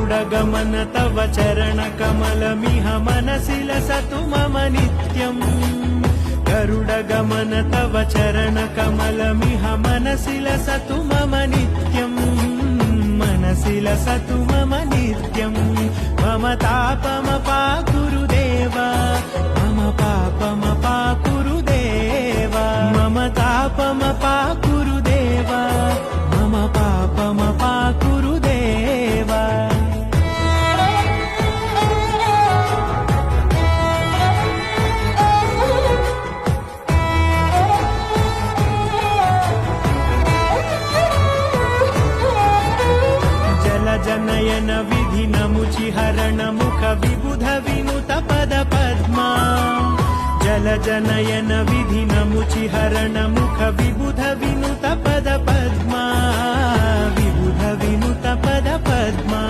गरुडगमन तव चरणकमलमिह मनसि लसतु मम नित्यम् गरुडगमन तव चरणकमलमिह मनसि लसतु मम नित्यम् मनसि लसतु मम नित्यम् मम तापमपाकुरुदेव मम पापमपाकुरुदेव मम तापमपाकुरुदेव मम पापमपाकुरुदेव जनयन विधिनमुचिहरण मुख विबुध विनुत पद पद्मा जल जनयन विधिनमुचिहरण मुख विबुध विनुत पद पद्मा विबुध विनुत पद पद्मा